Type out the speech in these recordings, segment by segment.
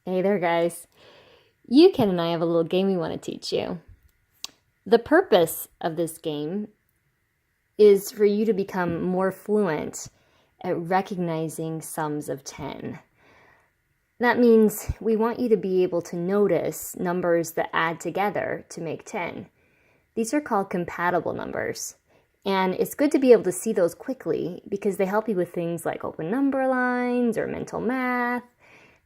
Hey there, guys. You, Ken, and I have a little game we want to teach you. The purpose of this game is for you to become more fluent at recognizing sums of 10. That means we want you to be able to notice numbers that add together to make 10. These are called compatible numbers. And it's good to be able to see those quickly because they help you with things like open number lines or mental math.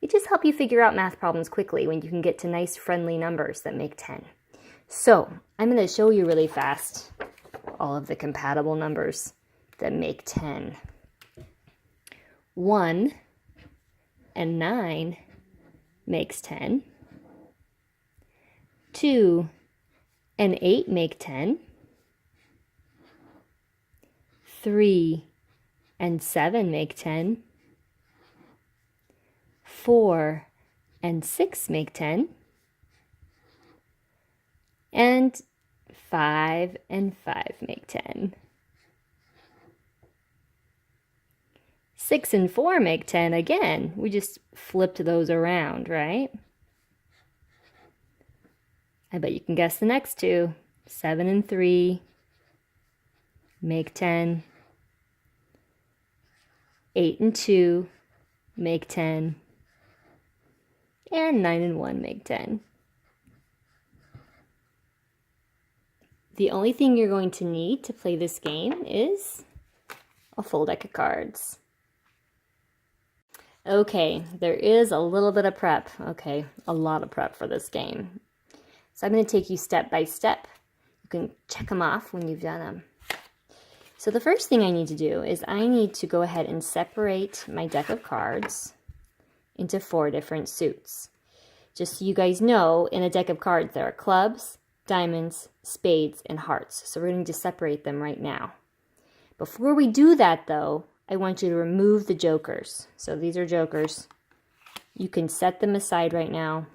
They just help you figure out math problems quickly when you can get to nice friendly numbers that make 10. So I'm going to show you really fast all of the compatible numbers that make 10. 1 and 9 makes 10. 2 and 8 make 10. 3 and 7 make 10. 4 and 6 make 10. And 5 and 5 make 10. 6 and 4 make 10 again. We just flipped those around, right? I bet you can guess the next two. 7 and 3 make 10. 8 and 2 make 10. And 9 and 1 make 10. The only thing you're going to need to play this game is a full deck of cards. Okay, there is a little bit of prep. Okay, a lot of prep for this game. So I'm going to take you step by step. You can check them off when you've done them. So the first thing I need to do is I need to go ahead and separate my deck of cards into 4 different suits. Just so you guys know, in a deck of cards there are clubs, diamonds, spades, and hearts. So we're going to separate them right now. Before we do that though, I want you to remove the jokers. So these are jokers. You can set them aside right now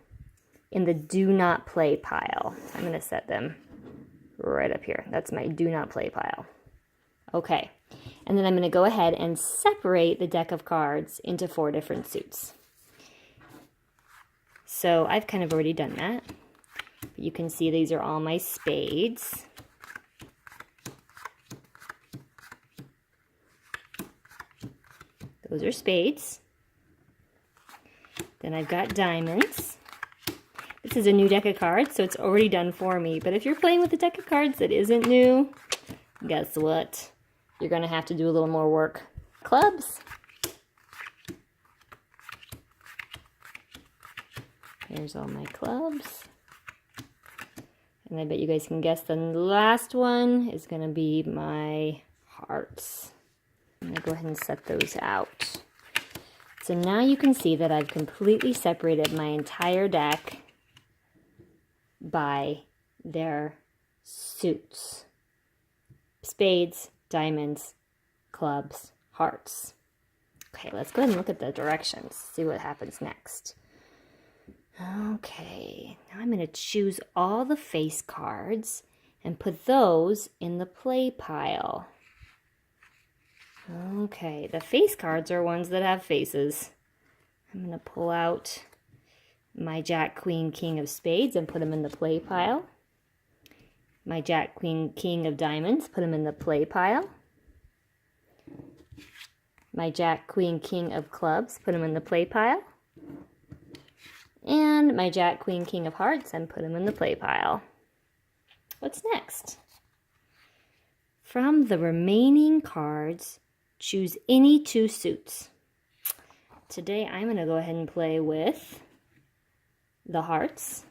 in the do not play pile. I'm going to set them right up here. That's my do not play pile. Okay, and then I'm going to go ahead and separate the deck of cards into 4 different suits. So I've kind of already done that. You can see these are all my spades. Those are spades. Then I've got diamonds. This is a new deck of cards, so it's already done for me. But if you're playing with a deck of cards that isn't new, guess what? You're going to have to do a little more work. Clubs. Here's all my clubs. And I bet you guys can guess the last one is going to be my hearts. I'm going to go ahead and set those out. So now you can see that I've completely separated my entire deck by their suits. Spades, diamonds, clubs, hearts. Okay, let's go ahead and look at the directions, see what happens next. Okay, now I'm going to choose all the face cards and put those in the play pile. Okay, the face cards are ones that have faces. I'm going to pull out my Jack, Queen, King of Spades and put them in the play pile. My Jack, Queen, King of Diamonds, put them in the play pile. My Jack, Queen, King of Clubs, put them in the play pile. And my Jack, Queen, King of Hearts, and put them in the play pile. What's next? From the remaining cards, choose any 2 suits. Today I'm going to go ahead and play with the hearts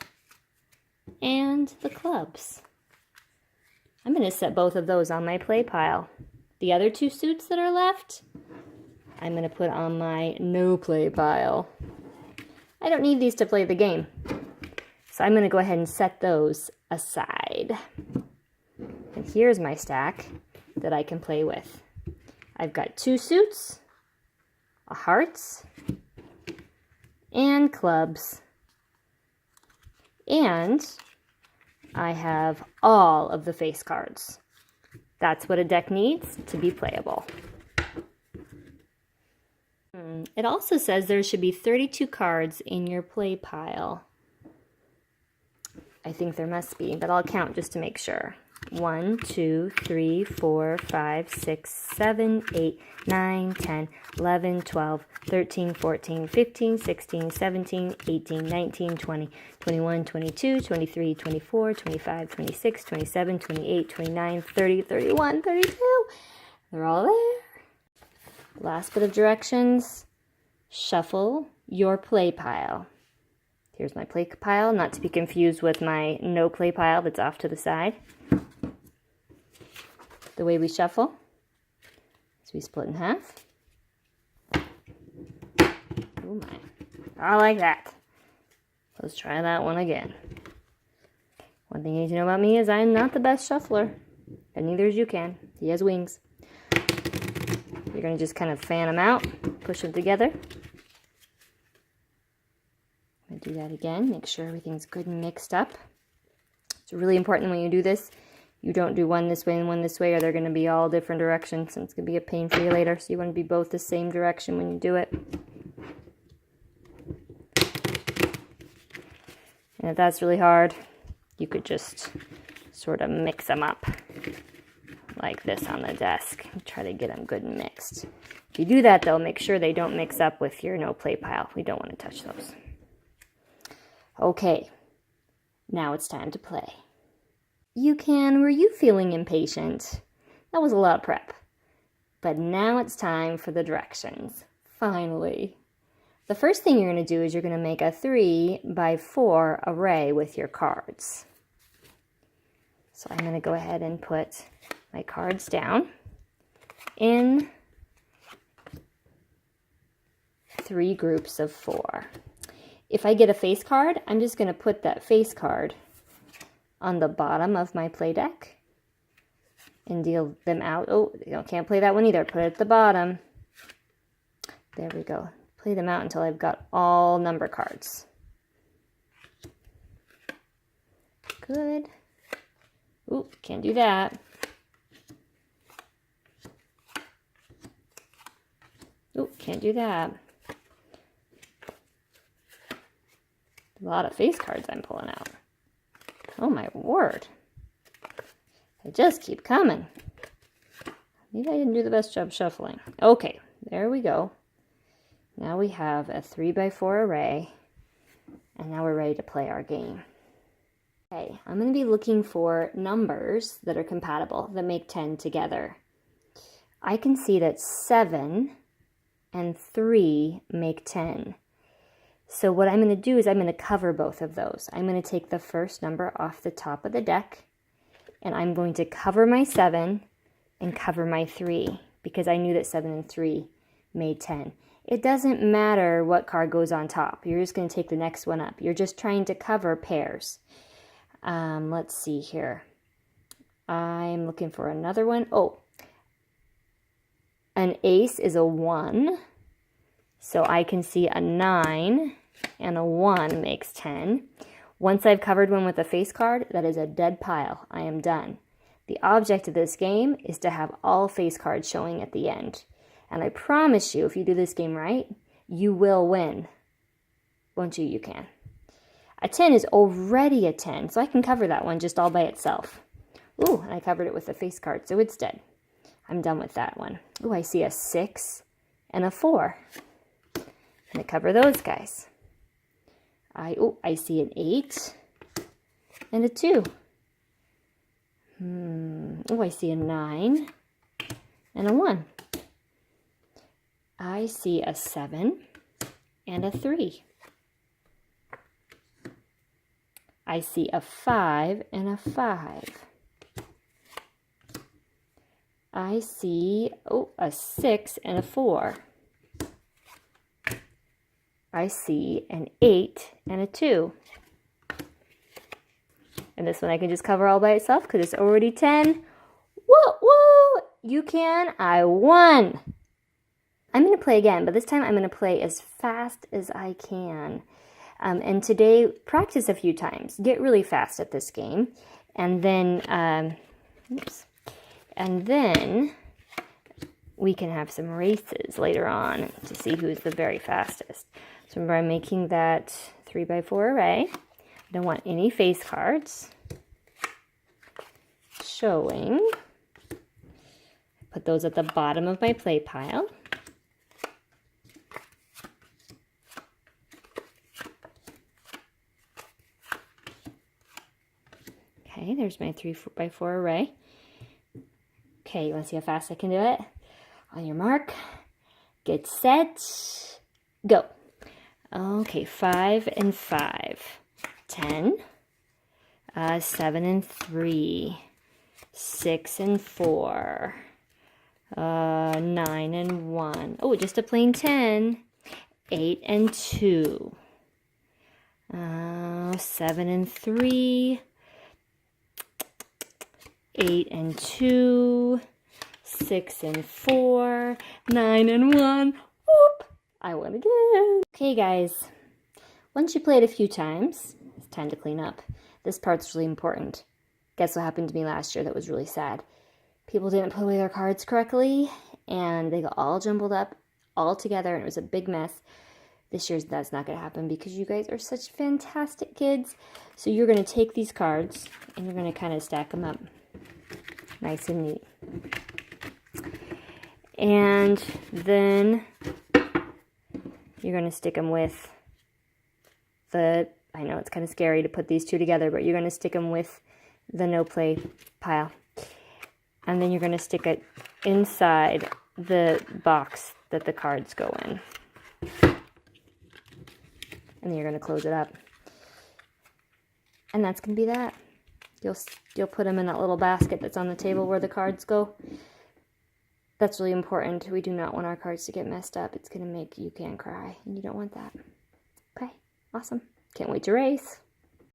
and the clubs. I'm going to set both of those on my play pile. The other 2 suits that are left, I'm going to put on my no play pile. I don't need these to play the game, so I'm going to go ahead and set those aside. And here's my stack that I can play with. I've got 2 suits, a hearts, and clubs, and I have all of the face cards. That's what a deck needs to be playable. It also says there should be 32 cards in your play pile. I think there must be, but I'll count just to make sure. 1, 2, 3, 4, 5, 6, 7, 8, 9, 10, 11, 12, 13, 14, 15, 16, 17, 18, 19, 20, 21, 22, 23, 24, 25, 26, 27, 28, 29, 30, 31, 32. They're all there. Last bit of directions. Shuffle your play pile. Here's my play pile, not to be confused with my no play pile that's off to the side. The way we shuffle is we split in half. Oh my, I like that. Let's try that one again. One thing you need to know about me is I'm not the best shuffler, and neither is Yukan. He has wings. You're going to just kind of fan them out, push them together. I'm going to do that again, make sure everything's good and mixed up. It's really important when you do this, you don't do one this way and one this way, or they're going to be all different directions, and it's going to be a pain for you later. So you want to be both the same direction when you do it. And if that's really hard, you could just sort of mix them up like this on the desk and try to get them good and mixed. If you do that, though, make sure they don't mix up with your no play pile. We don't want to touch those. Okay, now it's time to play. Yukan, were you feeling impatient? That was a lot of prep. But now it's time for the directions. Finally. The first thing you're going to do is you're going to make a 3 by 4 array with your cards. So I'm going to go ahead and put my cards down in 3 groups of 4. If I get a face card, I'm just going to put that face card on the bottom of my play deck and deal them out. Oh, you can't play that one either. Put it at the bottom. There we go. Play them out until I've got all number cards. Good. Ooh, can't do that. Ooh, can't do that. A lot of face cards I'm pulling out. Oh my word. They just keep coming. Maybe I didn't do the best job shuffling. Okay, there we go. Now we have a 3 by 4 array, and now we're ready to play our game. Okay, I'm going to be looking for numbers that are compatible, that make 10 together. I can see that 7 and 3 make 10. So what I'm going to do is I'm going to cover both of those. I'm going to take the first number off the top of the deck, and I'm going to cover my 7 and cover my 3, because I knew that 7 and 3 made 10. It doesn't matter what card goes on top. You're just going to take the next one up. You're just trying to cover pairs. Let's see here. I'm looking for another one. Oh, an ace is a 1. So I can see a 9 and a 1 makes 10. Once I've covered one with a face card, that is a dead pile. I am done. The object of this game is to have all face cards showing at the end. And I promise you, if you do this game right, you will win. Won't you? You can. A 10 is already a 10, so I can cover that one just all by itself. Ooh, and I covered it with a face card, so it's dead. I'm done with that one. Ooh, I see a 6 and a 4. I'm going to cover those guys. I see an 8 and a 2. Oh, I see a 9 and a 1. I see a 7 and a 3. I see a 5 and a 5. I see, a 6 and a 4. I see an 8 and a 2. And this one I can just cover all by itself because it's already 10. Woo, woo! Yukan, I won! I'm going to play again, but this time I'm going to play as fast as I can. And today, practice a few times. Get really fast at this game. And then, we can have some races later on to see who's the very fastest. So remember, I'm making that 3x4 array. I don't want any face cards showing. Put those at the bottom of my play pile. Okay, there's my 3x4 array. Okay, you want to see how fast I can do it? On your mark, get set, go. Okay, 5 and 5, 10, 7 and 3, 6 and 4, 9 and 1. Oh, just a plain 10, 8 and 2, 7 and 3, 8 and 2, 6 and 4, 9 and 1. Whoop! I won again. Okay, guys. Once you play it a few times, it's time to clean up. This part's really important. Guess what happened to me last year that was really sad? People didn't put away their cards correctly, and they got all jumbled up all together, and it was a big mess. This year, that's not going to happen because you guys are such fantastic kids. So you're going to take these cards, and you're going to kind of stack them up. Nice and neat. And then you're going to stick them with I know it's kind of scary to put these two together, but you're going to stick them with the no play pile. And then you're going to stick it inside the box that the cards go in. And then you're going to close it up. And that's going to be that. You'll put them in that little basket that's on the table where the cards go. That's really important. We do not want our cards to get messed up. It's going to make you can cry, and you don't want that. Okay, awesome. Can't wait to race.